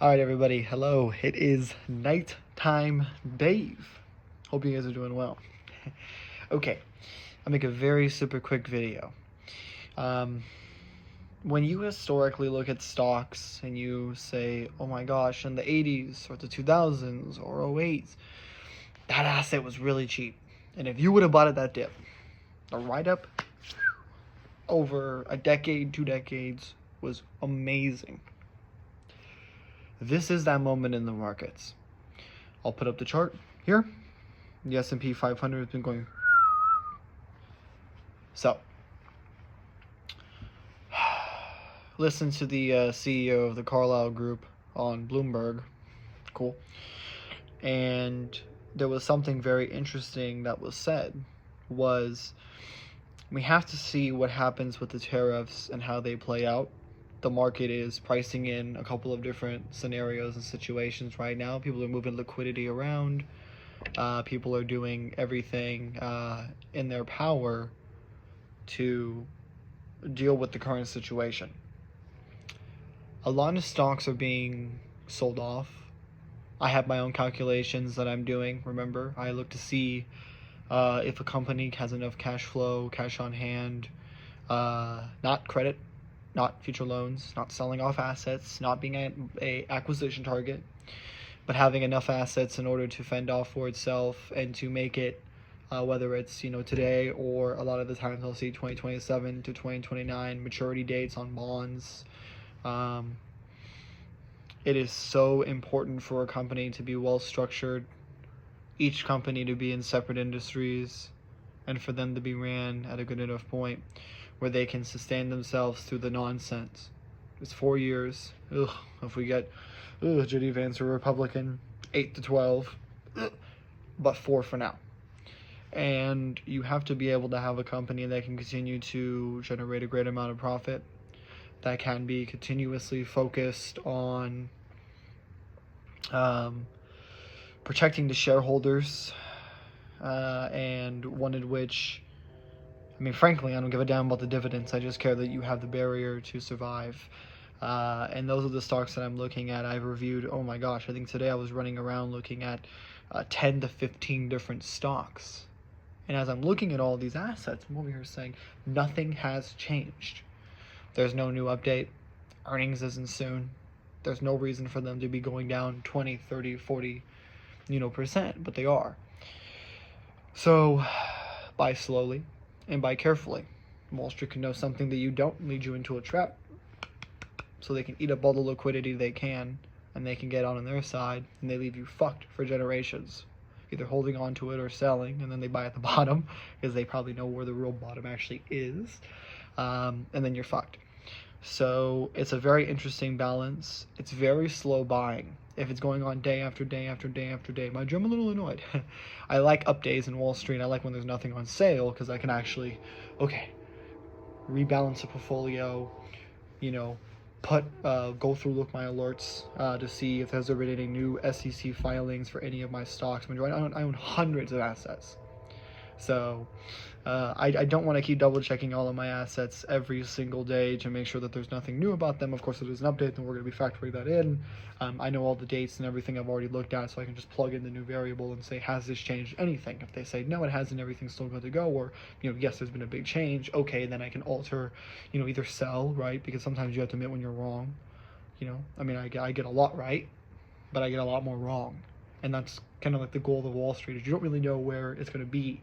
All right, everybody. Hello. It is nighttime Dave. Hope you guys are doing well. Okay, I'll make a very super quick video. When you historically look at stocks and you say, oh my gosh, in the 80s or the 2000s or 08s, that asset was really cheap. And if you would have bought it that dip, the write-up over a decade, 2 decades was amazing. This is that moment in the markets. I'll put up the chart here. The S&P 500 has been going. So, listen to the CEO of the Carlyle Group on Bloomberg. Cool. And there was something very interesting that was said, was we have to see what happens with the tariffs and how they play out. The market is pricing in a couple of different scenarios and situations right now. People are moving liquidity around. People are doing everything in their power to deal with the current situation. A lot of stocks are being sold off. I have my own calculations that I'm doing. Remember, I look to see if a company has enough cash flow, cash on hand, not credit, not future loans, not selling off assets, not being a acquisition target, but having enough assets in order to fend off for itself and to make it, whether it's today or a lot of the times I'll see 2027 to 2029 maturity dates on bonds. It is so important for a company to be well structured, each company to be in separate industries, and for them to be ran at a good enough point where they can sustain themselves through the nonsense. It's 4 years. If we get J.D. Vance a Republican, 8 to 12, but 4 for now. And you have to be able to have a company that can continue to generate a great amount of profit, that can be continuously focused on protecting the shareholders, and one in which, frankly, I don't give a damn about the dividends. I just care that you have the barrier to survive. And those are the stocks that I'm looking at. I've reviewed, oh my gosh, I think today I was running around looking at 10 to 15 different stocks. And as I'm looking at all these assets, I'm over here saying nothing has changed. There's no new update. Earnings isn't soon. There's no reason for them to be going down 20, 30, 40, percent, but they are. So buy slowly and buy carefully. Wall Street can know something that you don't, lead you into a trap, so they can eat up all the liquidity they can, and they can get on their side, and they leave you fucked for generations, either holding on to it or selling, and then they buy at the bottom because they probably know where the real bottom actually is, and then you're fucked. So it's a very interesting balance. It's very slow buying. If it's going on day after day after day after day, mind you, I'm a little annoyed. I like up days in Wall Street. I like when there's nothing on sale because I can actually, rebalance a portfolio, go through, look my alerts to see if there's already any new SEC filings for any of my stocks. I own hundreds of assets. So I don't want to keep double checking all of my assets every single day to make sure that there's nothing new about them. Of course, if there's an update, then we're going to be factoring that in. I know all the dates and everything I've already looked at, so I can just plug in the new variable and say, has this changed anything? If they say, no, it hasn't, everything's still good to go, or, yes, there's been a big change, okay, then I can alter, either sell, right? Because sometimes you have to admit when you're wrong. I get a lot right, but I get a lot more wrong. And that's kind of like the goal of Wall Street, is you don't really know where it's going to be.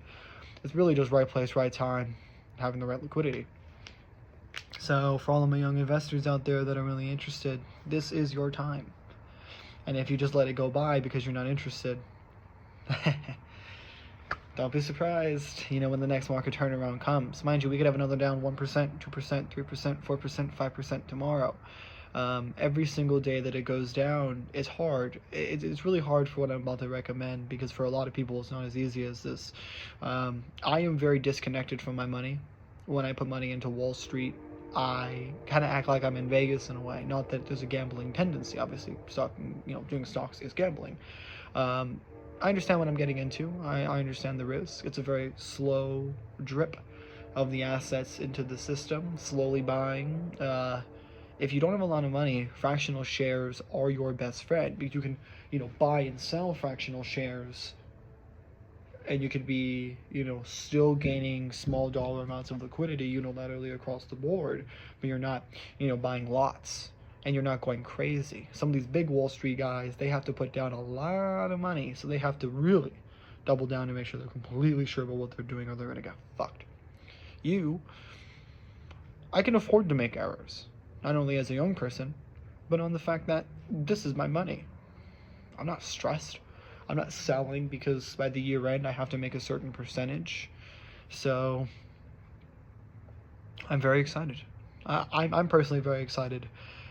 It's really just right place, right time, having the right liquidity. So for all of my young investors out there that are really interested, this is your time. And if you just let it go by because you're not interested, don't be surprised, when the next market turnaround comes. Mind you, we could have another down 1%, 2%, 3%, 4%, 5% tomorrow. Every single day that it goes down, it's hard. It's really hard for what I'm about to recommend, because for a lot of people it's not as easy as this. I am very disconnected from my money. When I put money into Wall Street, I kind of act like I'm in Vegas in a way. Not that there's a gambling tendency, obviously. Doing stocks is gambling. I understand what I'm getting into. I understand the risk. It's a very slow drip of the assets into the system, slowly buying. if you don't have a lot of money, fractional shares are your best friend, because you can, buy and sell fractional shares, and you could be, still gaining small dollar amounts of liquidity unilaterally across the board, but you're not, buying lots, and you're not going crazy. Some of these big Wall Street guys, they have to put down a lot of money, so they have to really double down to make sure they're completely sure about what they're doing, or they're gonna get fucked. I can afford to make errors, not only as a young person, but on the fact that this is my money. I'm not stressed. I'm not selling because by the year end I have to make a certain percentage. So I'm very excited. I'm personally very excited.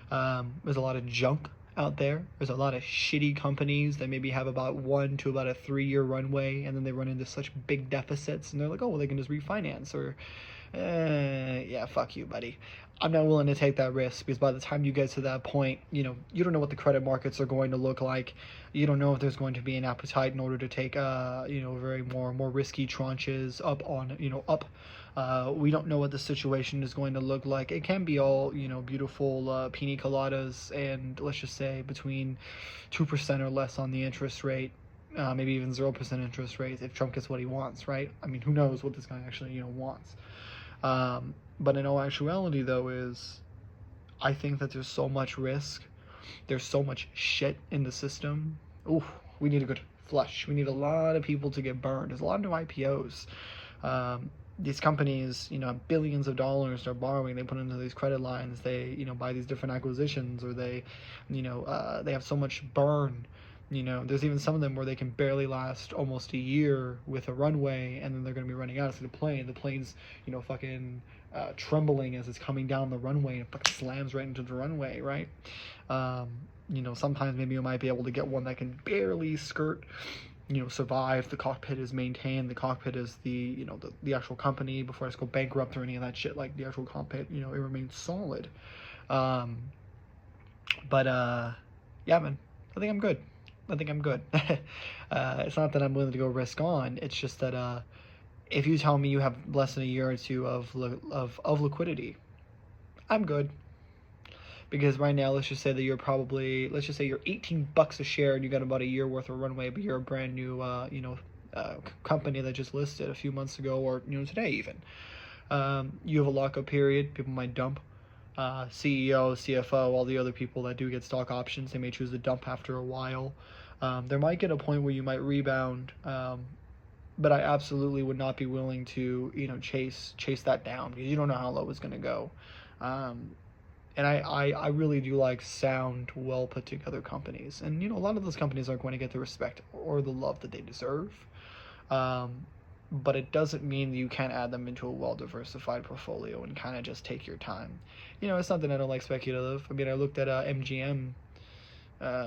There's a lot of junk out there. There's a lot of shitty companies that maybe have about 1 to about a 3-year runway, and then they run into such big deficits, and they're like, oh, well, they can just refinance, or yeah, fuck you, buddy. I'm not willing to take that risk, because by the time you get to that point, you don't know what the credit markets are going to look like. You don't know if there's going to be an appetite in order to take, very more risky tranches up. We don't know what the situation is going to look like. It can be all, beautiful pina coladas, and let's just say between 2% or less on the interest rate, maybe even 0% interest rate if Trump gets what he wants, right? I mean, who knows what this guy actually, wants. But in all actuality, though, I think that there's so much risk. There's so much shit in the system. Ooh, we need a good flush. We need a lot of people to get burned. There's a lot of new IPOs. These companies, billions of dollars they're borrowing. They put into these credit lines. They, buy these different acquisitions, or they have so much burn. There's even some of them where they can barely last almost a year with a runway, and then they're going to be running out. So the plane's, fucking trembling as it's coming down the runway, and it fucking slams right into the runway, right? Sometimes maybe you might be able to get one that can barely skirt, survive. The cockpit is maintained. The cockpit is the actual company before it's go bankrupt or any of that shit. Like the actual cockpit, it remains solid. Yeah, man, I think I'm good. It's not that I'm willing to go risk on. It's just that if you tell me you have less than a year or two of liquidity, I'm good. Because right now, let's just say you're $18 a share and you got about a year worth of runway, but you're a brand new company that just listed a few months ago, or today even. You have a lockup period. People might dump. CEO, CFO, all the other people that do get stock options, they may choose to dump after a while. There might get a point where you might rebound, but I absolutely would not be willing to, chase that down, because you don't know how low it's going to go. And I really do like sound, well put together companies, and a lot of those companies aren't going to get the respect or the love that they deserve. But it doesn't mean that you can't add them into a well-diversified portfolio and kind of just take your time. It's not that I don't like speculative. I mean, I looked at MGM.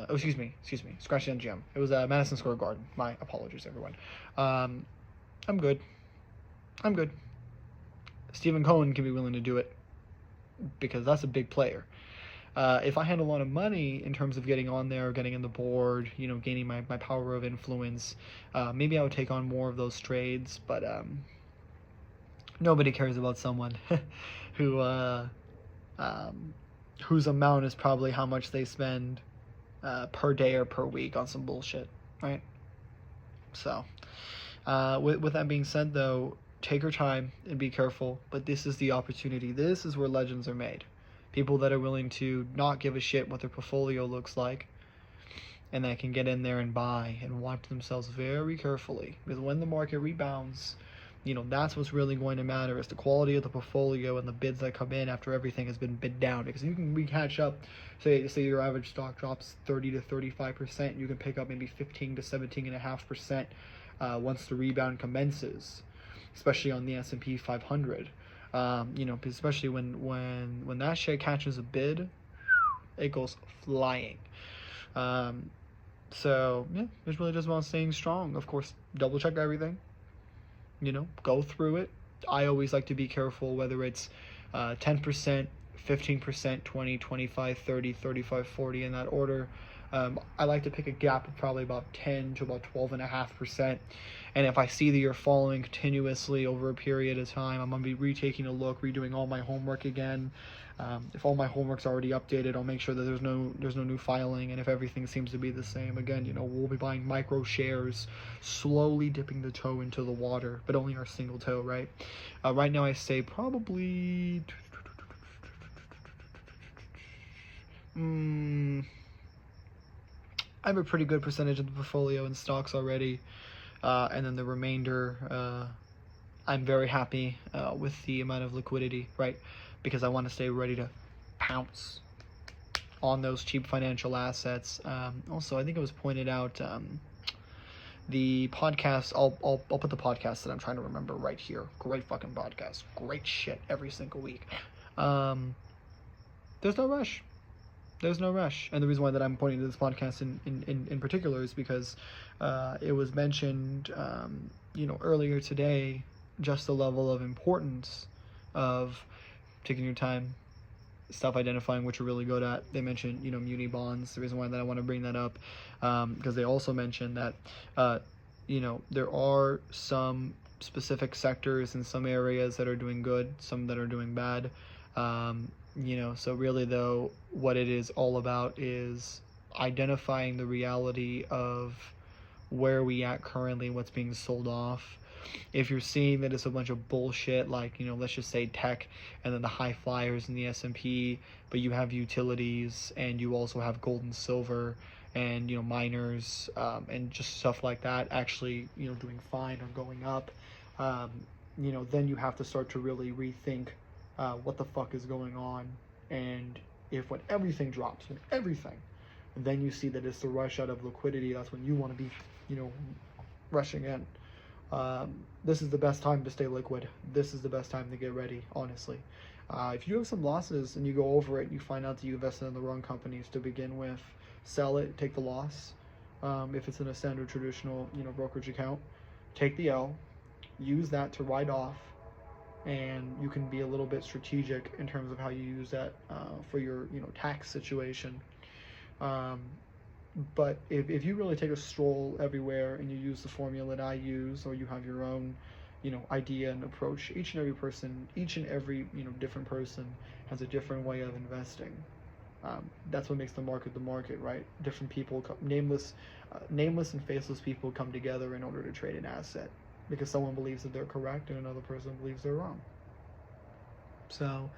Excuse me. Scratch the MGM. It was Madison Square Garden. My apologies, everyone. I'm good. Stephen Cohen can be willing to do it, because that's a big player. If I had a lot of money in terms of getting on there, getting in the board, gaining my power of influence, maybe I would take on more of those trades, but nobody cares about someone whose amount is probably how much they spend per day or per week on some bullshit, right? So, with that being said, though, take your time and be careful, but this is the opportunity. This is where legends are made. People that are willing to not give a shit what their portfolio looks like, and that can get in there and buy and watch themselves very carefully. Because when the market rebounds, that's what's really going to matter, is the quality of the portfolio and the bids that come in after everything has been bid down. Because you can catch up, say your average stock drops 30 to 35%, you can pick up maybe 15 to 17.5% once the rebound commences, especially on the S&P 500. Especially when that shit catches a bid, it goes flying. So yeah, it's really just about staying strong. Of course, double check everything. Go through it. I always like to be careful, whether it's 10%, 15%, 20, 25, 30, 35, 40 in that order. I like to pick a gap of probably about 10 to about 12.5%. And if I see that you're following continuously over a period of time, I'm going to be retaking a look, redoing all my homework again. If all my homework's already updated, I'll make sure that there's no new filing, and if everything seems to be the same, again, we'll be buying micro shares, slowly dipping the toe into the water, but only our single toe, right? Right now I say probably I have a pretty good percentage of the portfolio in stocks already, and then the remainder, I'm very happy with the amount of liquidity, right? Because I want to stay ready to pounce on those cheap financial assets. Also, I think it was pointed out, the podcast, I'll put the podcast that I'm trying to remember right here. Great fucking podcast. Great shit every single week. There's no rush. There's no rush. And the reason why that I'm pointing to this podcast in particular is because it was mentioned, earlier today, just the level of importance of taking your time, self-identifying what you're really good at. They mentioned, muni bonds. The reason why that I want to bring that up, because they also mentioned that, there are some specific sectors in some areas that are doing good, some that are doing bad. So really, though, what it is all about is identifying the reality of where we at currently, what's being sold off. If you're seeing that it's a bunch of bullshit, like, let's just say tech, and then the high flyers in the S&P, but you have utilities, and you also have gold and silver, and, miners, and just stuff like that actually, doing fine or going up, then you have to start to really rethink what the fuck is going on. And when everything drops, then you see that it's the rush out of liquidity. That's when you want to be, rushing in. This is the best time to stay liquid. This is the best time to get ready, honestly. If you have some losses and you go over it, you find out that you invested in the wrong companies to begin with, sell it, take the loss. If it's in a standard traditional, brokerage account, take the L, use that to write off, and you can be a little bit strategic in terms of how you use that for your, tax situation. But if you really take a stroll everywhere and you use the formula that I use, or you have your own, idea and approach, each and every different person has a different way of investing. That's what makes the market, right? Different people, nameless and faceless people come together in order to trade an asset, because someone believes that they're correct and another person believes they're wrong. So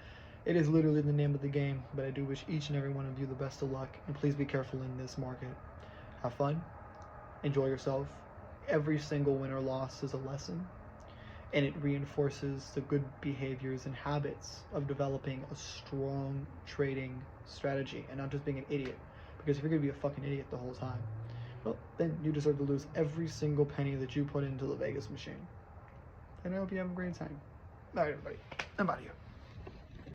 it is literally the name of the game, but I do wish each and every one of you the best of luck, and please be careful in this market. Have fun, enjoy yourself. Every single win or loss is a lesson, and it reinforces the good behaviors and habits of developing a strong trading strategy, and not just being an idiot. Because if you're going to be a fucking idiot the whole time, well, then you deserve to lose every single penny that you put into the Vegas machine. And I hope you have a great time. All right, everybody, I'm out of here.